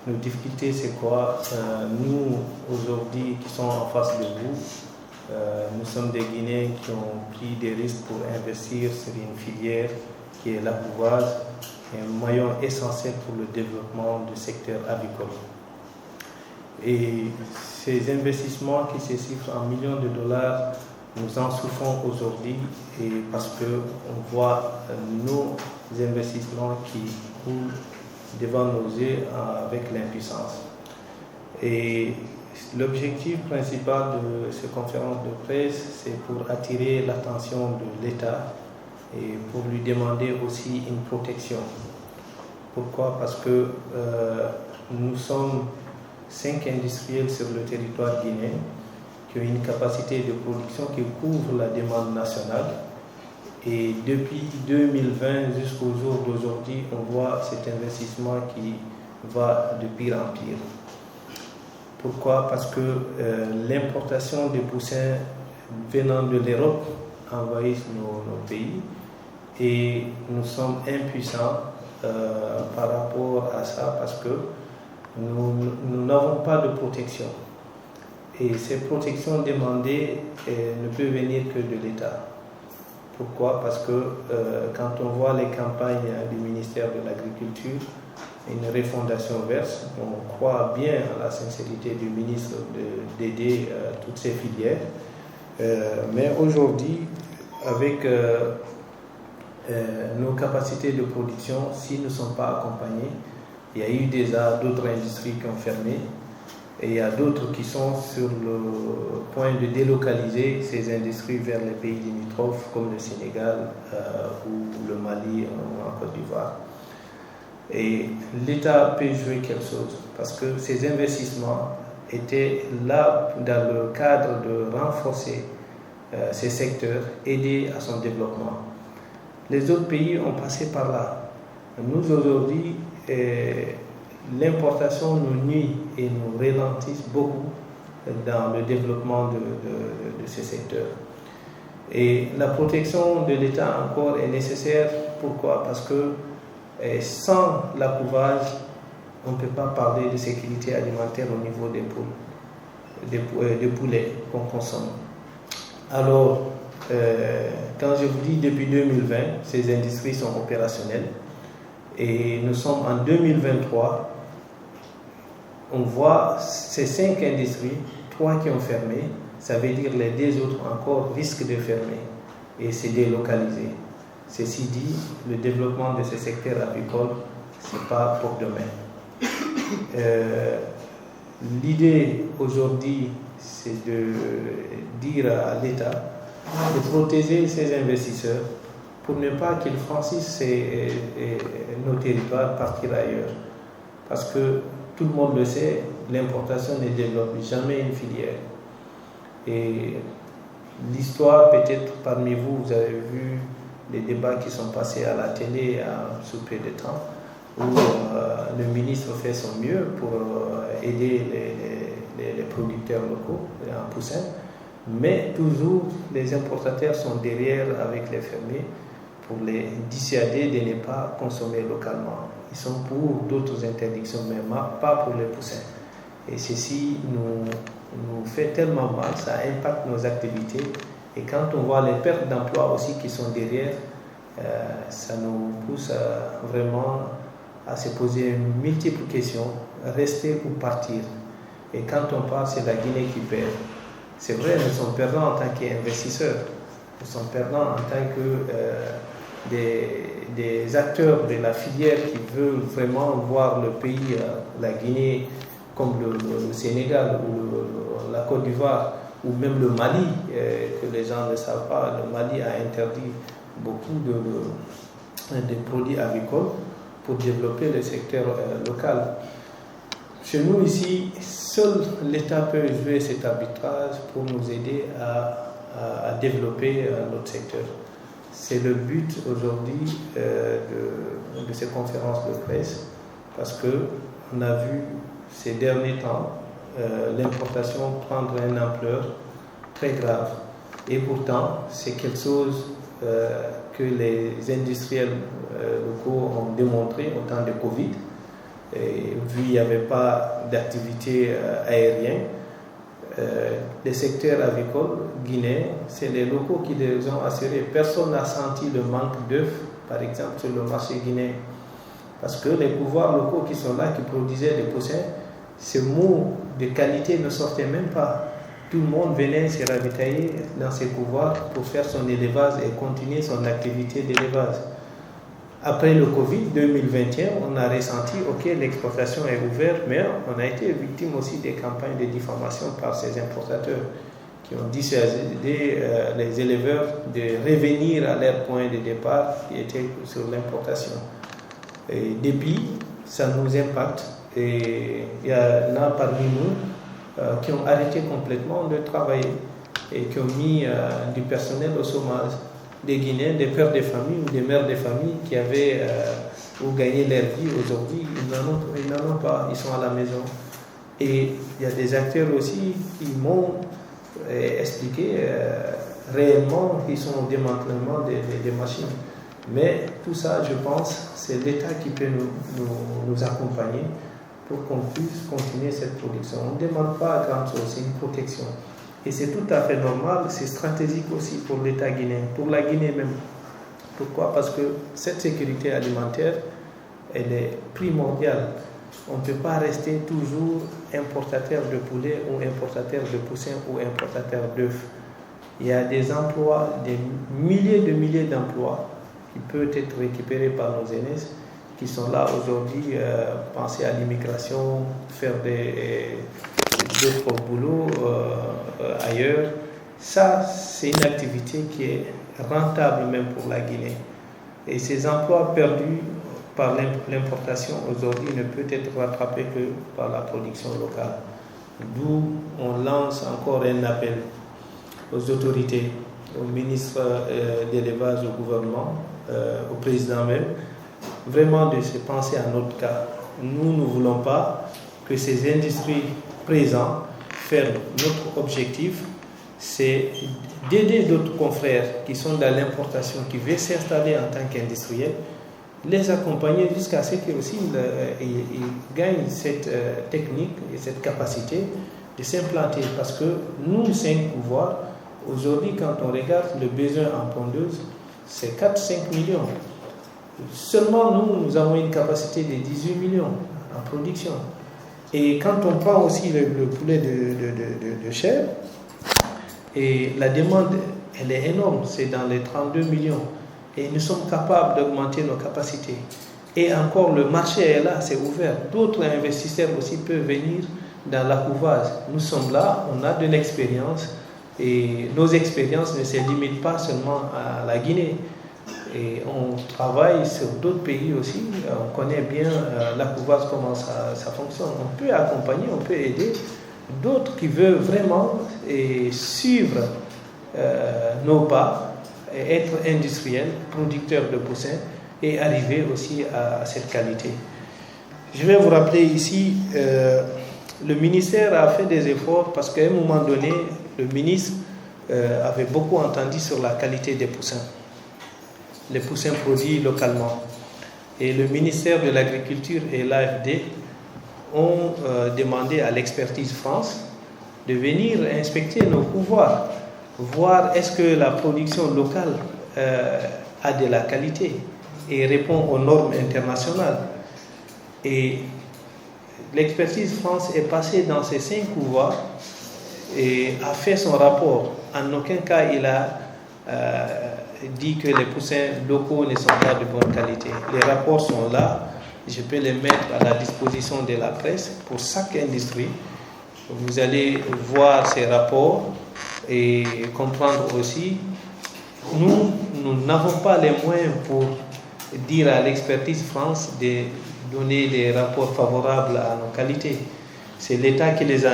Nos difficultés, c'est quoi? Nous, aujourd'hui, qui sommes en face de vous, nous sommes des Guinéens qui ont pris des risques pour investir sur une filière qui est l'appouvage, un maillon essentiel pour le développement du secteur avicole. Et ces investissements qui se chiffrent en millions de dollars, nous en souffrons aujourd'hui et parce qu'on voit nos investissements qui coulent devant nos yeux avec l'impuissance. Et l'objectif principal de cette conférence de presse, c'est pour attirer l'attention de l'État et pour lui demander aussi une protection. Pourquoi? Parce que nous sommes 5 industriels sur le territoire guinéen qui ont une capacité de production qui couvre la demande nationale. Et depuis 2020 jusqu'au jour d'aujourd'hui, on voit cet investissement qui va de pire en pire. Pourquoi? Parce que l'importation des poussins venant de l'Europe envahissent nos pays et nous sommes impuissants par rapport à ça parce que nous n'avons pas de protection. Et ces protections demandées ne peuvent venir que de l'État. Pourquoi? Parce que quand on voit les campagnes du ministère de l'Agriculture, une refondation verte, on croit bien à la sincérité du ministre d'aider toutes ces filières. Mais aujourd'hui, avec nos capacités de production, s'ils ne sont pas accompagnés, il y a eu déjà d'autres industries qui ont fermé. Et il y a d'autres qui sont sur le point de délocaliser ces industries vers les pays limitrophes comme le Sénégal ou le Mali ou en Côte d'Ivoire. Et l'État peut jouer quelque chose parce que ces investissements étaient là dans le cadre de renforcer ces secteurs, aider à son développement. Les autres pays ont passé par là. Nous aujourd'hui, l'importation nous nuit et nous ralentisse beaucoup dans le développement de ces secteurs. Et la protection de l'État encore est nécessaire. Pourquoi? Parce que sans l'appouvage, on ne peut pas parler de sécurité alimentaire au niveau des poules, des poulets qu'on consomme. Alors, quand je vous dis depuis 2020, ces industries sont opérationnelles et nous sommes en 2023. On voit ces 5 industries, 3 qui ont fermé, ça veut dire les 2 autres encore risquent de fermer et se délocaliser. Ceci dit, le développement de ce secteur avicole, ce n'est pas pour demain. L'idée aujourd'hui, c'est de dire à l'État de protéger ses investisseurs pour ne pas qu'ils franchissent nos territoires, partir ailleurs. Parce que tout le monde le sait, l'importation ne développe jamais une filière. Et l'histoire, peut-être parmi vous, vous avez vu les débats qui sont passés à la télé sous peu de temps, où le ministre fait son mieux pour aider les producteurs locaux en poussin, mais toujours les importateurs sont derrière avec les fermiers pour les dissuader de ne pas consommer localement. Ils sont pour d'autres interdictions, mais pas pour les poussins. Et ceci nous fait tellement mal, ça impacte nos activités. Et quand on voit les pertes d'emplois aussi qui sont derrière, ça nous pousse vraiment à se poser multiples questions, rester ou partir. Et quand on part, c'est la Guinée qui perd. C'est vrai, nous sommes perdants en tant qu'investisseurs, nous sommes perdants en tant que des acteurs de la filière qui veulent vraiment voir le pays, la Guinée, comme le Sénégal ou la Côte d'Ivoire, ou même le Mali, que les gens ne savent pas. Le Mali a interdit beaucoup de produits agricoles pour développer le secteur local. Chez nous ici, seul l'État peut jouer cet arbitrage pour nous aider à développer notre secteur. C'est le but aujourd'hui de ces conférences de presse, parce qu'on a vu ces derniers temps l'importation prendre une ampleur très grave. Et pourtant, c'est quelque chose que les industriels locaux ont démontré au temps de Covid. Et vu qu'il n'y avait pas d'activité aérienne, les secteurs avicoles guinéens, c'est les locaux qui les ont assurés. Personne n'a senti le manque d'œufs, par exemple, sur le marché guinéen. Parce que les pouvoirs locaux qui sont là, qui produisaient des poussins, ce mot de qualité ne sortait même pas. Tout le monde venait se ravitailler dans ses couvoirs pour faire son élevage et continuer son activité d'élevage. Après le Covid 2021, on a ressenti, ok, l'exportation est ouverte, mais on a été victime aussi des campagnes de diffamation par ces importateurs qui ont dissuadé les éleveurs de revenir à leur point de départ qui était sur l'importation. Et depuis, ça nous impacte et il y en a parmi nous qui ont arrêté complètement de travailler et qui ont mis du personnel au chômage. Des Guinéens, des pères de famille ou des mères de famille qui avaient ou gagné leur vie aujourd'hui, ils n'en ont pas, ils sont à la maison. Et il y a des acteurs aussi qui m'ont expliqué réellement qu'ils sont au démantèlement des machines. Mais tout ça, je pense, c'est l'État qui peut nous accompagner pour qu'on puisse continuer cette production. On ne demande pas grand chose, c'est une protection. Et c'est tout à fait normal, c'est stratégique aussi pour l'État guinéen, pour la Guinée même. Pourquoi? Parce que cette sécurité alimentaire, elle est primordiale. On ne peut pas rester toujours importateur de poulet ou importateur de poussins ou importateur d'œufs. Il y a des emplois, des milliers d'emplois qui peuvent être récupérés par nos aînés qui sont là aujourd'hui, penser à l'immigration, faire d'autres boulots ailleurs. Ça, c'est une activité qui est rentable même pour la Guinée. Et ces emplois perdus par l'importation aujourd'hui ne peuvent être rattrapés que par la production locale. D'où on lance encore un appel aux autorités, au ministre d'élevage, au gouvernement, au président même, vraiment de se penser à notre cas. Nous ne voulons pas que ces industries présentes ferment. Notre objectif, c'est d'aider d'autres confrères qui sont dans l'importation, qui veulent s'installer en tant qu'industriels, les accompagner jusqu'à ce qu'ils aussi ils gagnent cette technique et cette capacité de s'implanter. Parce que nous, 5 pouvoirs, aujourd'hui, quand on regarde le besoin en pondeuse, c'est 4-5 millions. Seulement, nous avons une capacité de 18 millions en production. Et quand on prend aussi le poulet de chair, et la demande, elle est énorme, c'est dans les 32 millions. Et nous sommes capables d'augmenter nos capacités. Et encore, le marché est là, c'est ouvert. D'autres investisseurs aussi peuvent venir dans l'accouvage. Nous sommes là, on a de l'expérience. Et nos expériences ne se limitent pas seulement à la Guinée. Et on travaille sur d'autres pays aussi. On connaît bien l'accouvage, comment ça fonctionne. On peut accompagner, on peut aider d'autres qui veulent vraiment suivre nos pas, être industriels, producteurs de poussins et arriver aussi à cette qualité. Je vais vous rappeler ici, le ministère a fait des efforts parce qu'à un moment donné, le ministre avait beaucoup entendu sur la qualité des poussins, les poussins produits localement. Et le ministère de l'Agriculture et l'AFD ont demandé à l'Expertise France de venir inspecter nos pouvoirs, voir est-ce que la production locale a de la qualité et répond aux normes internationales. Et l'Expertise France est passée dans ces 5 pouvoirs et a fait son rapport. En aucun cas, il a dit que les poussins locaux ne sont pas de bonne qualité. Les rapports sont là. Je peux les mettre à la disposition de la presse pour chaque industrie. Vous allez voir ces rapports et comprendre aussi. Nous n'avons pas les moyens pour dire à l'Expertise France de donner des rapports favorables à nos qualités. C'est l'État qui les a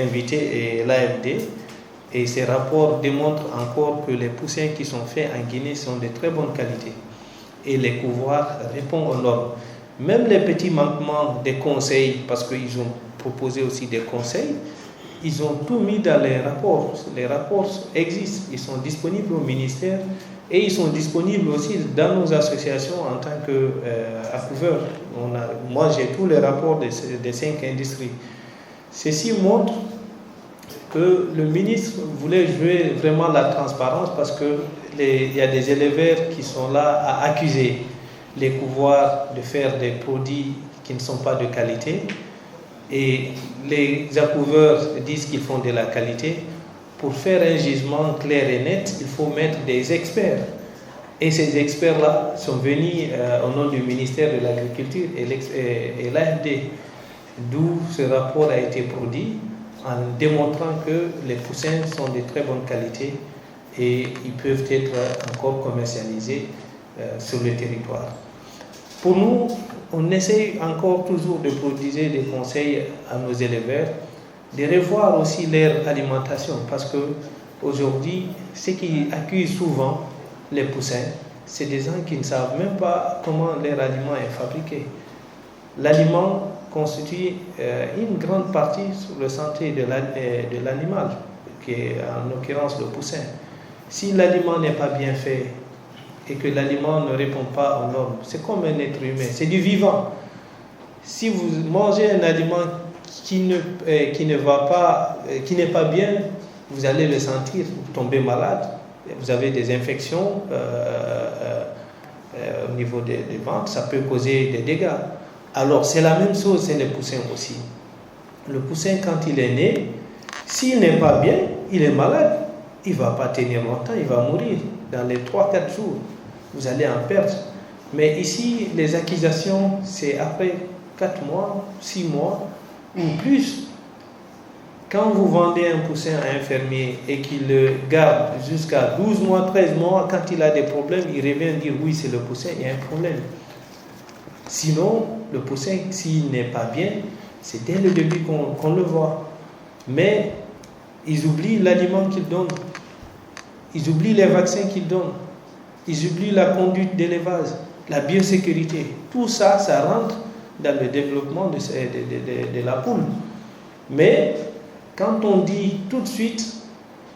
invités et l'AFD. Et ces rapports démontrent encore que les poussins qui sont faits en Guinée sont de très bonne qualité. Et les pouvoirs répondent aux normes. Même les petits manquements des conseils, parce qu'ils ont proposé aussi des conseils, ils ont tout mis dans les rapports. Les rapports existent, ils sont disponibles au ministère. et ils sont disponibles aussi dans nos associations en tant qu'accouveurs. Moi, j'ai tous les rapports des 5 industries. Ceci montre que le ministre voulait jouer vraiment la transparence parce qu'il y a des éleveurs qui sont là à accuser les couvoirs de faire des produits qui ne sont pas de qualité et les accouveurs disent qu'ils font de la qualité. Pour faire un jugement clair et net, il faut mettre des experts. Et ces experts-là sont venus au nom du ministère de l'Agriculture et l'AFD, d'où ce rapport a été produit en démontrant que les poussins sont de très bonne qualité et ils peuvent être encore commercialisés sur le territoire. Pour nous, on essaye encore toujours de prodiguer des conseils à nos éleveurs, de revoir aussi leur alimentation, parce qu'aujourd'hui, ceux qui accusent souvent les poussins, c'est des gens qui ne savent même pas comment leur aliment est fabriqué. L'aliment constitue une grande partie sur la santé de l'animal, qui est en l'occurrence le poussin. Si l'aliment n'est pas bien fait et que l'aliment ne répond pas aux normes, c'est comme un être humain, c'est du vivant. Si vous mangez un aliment qui n'est pas bien, vous allez le sentir, vous tombez malade, vous avez des infections au niveau des ventres, ça peut causer des dégâts. Alors c'est la même chose, c'est les poussins aussi. Le poussin, quand il est né, s'il n'est pas bien, il est malade, il ne va pas tenir longtemps, il va mourir dans les 3-4 jours. Vous allez en perdre. Mais ici, les accusations, c'est après 4 mois, 6 mois ou plus. Quand vous vendez un poussin à un fermier et qu'il le garde jusqu'à 12 mois, 13 mois, quand il a des problèmes, il revient dire oui, c'est le poussin, il y a un problème. Sinon, le poussin, s'il n'est pas bien, c'est dès le début qu'on le voit. Mais ils oublient l'aliment qu'ils donnent. Ils oublient les vaccins qu'ils donnent. Ils oublient la conduite d'élevage, la biosécurité. Tout ça, ça rentre dans le développement de la poule. Mais quand on dit tout de suite,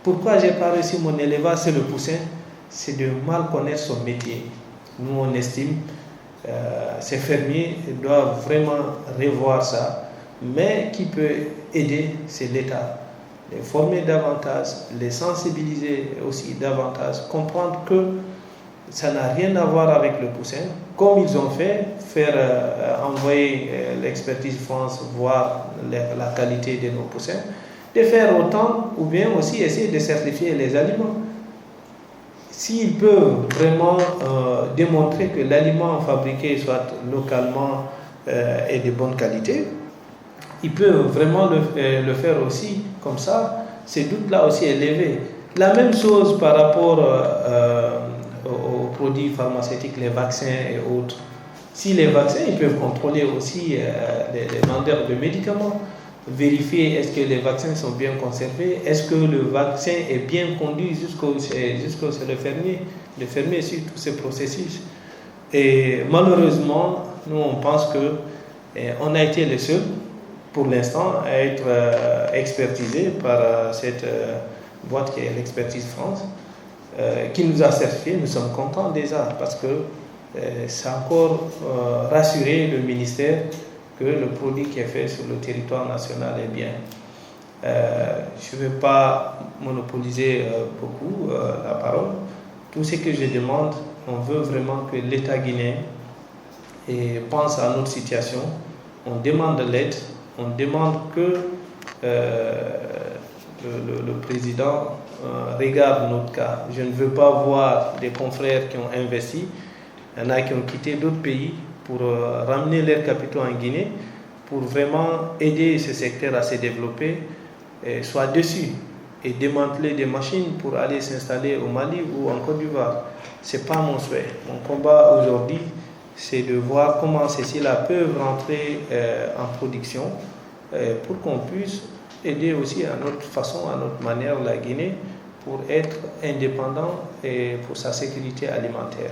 pourquoi j'ai pas réussi mon élevage, c'est le poussin, c'est de mal connaître son métier. Nous, on estime ces fermiers doivent vraiment revoir ça. Mais qui peut aider, c'est l'État. Les former davantage, les sensibiliser aussi davantage, comprendre que ça n'a rien à voir avec le poussin, comme ils ont fait, envoyer l'expertise France voir la qualité de nos poussins, de faire autant ou bien aussi essayer de certifier les aliments. S'ils peuvent vraiment démontrer que l'aliment fabriqué soit localement est de bonne qualité, ils peuvent vraiment le faire aussi, comme ça, ces doutes-là aussi est levé. La même chose par rapport aux produits pharmaceutiques, les vaccins et autres. Si les vaccins, ils peuvent contrôler aussi les vendeurs de médicaments, vérifier est-ce que les vaccins sont bien conservés, est-ce que le vaccin est bien conduit jusqu'au le fermier suit tous ces processus. Et malheureusement, nous on pense que on a été les seuls pour l'instant à être expertisé par cette boîte qui est l'Expertise France, qui nous a certifié. Nous sommes contents déjà parce que ça a encore rassuré le ministère que le produit qui est fait sur le territoire national est bien. Je ne vais pas monopoliser beaucoup la parole. Tout ce que je demande, on veut vraiment que l'État guinéen pense à notre situation. On demande de l'aide. On demande que le président regarde notre cas. Je ne veux pas voir des confrères qui ont investi. Il y en a qui ont quitté d'autres pays pour ramener leurs capitaux en Guinée, pour vraiment aider ce secteur à se développer, soit dessus et démanteler des machines pour aller s'installer au Mali ou en Côte d'Ivoire. Ce n'est pas mon souhait. Mon combat aujourd'hui, c'est de voir comment ceux-là peuvent rentrer en production pour qu'on puisse aider aussi à notre façon, à notre manière la Guinée pour être indépendant et pour sa sécurité alimentaire.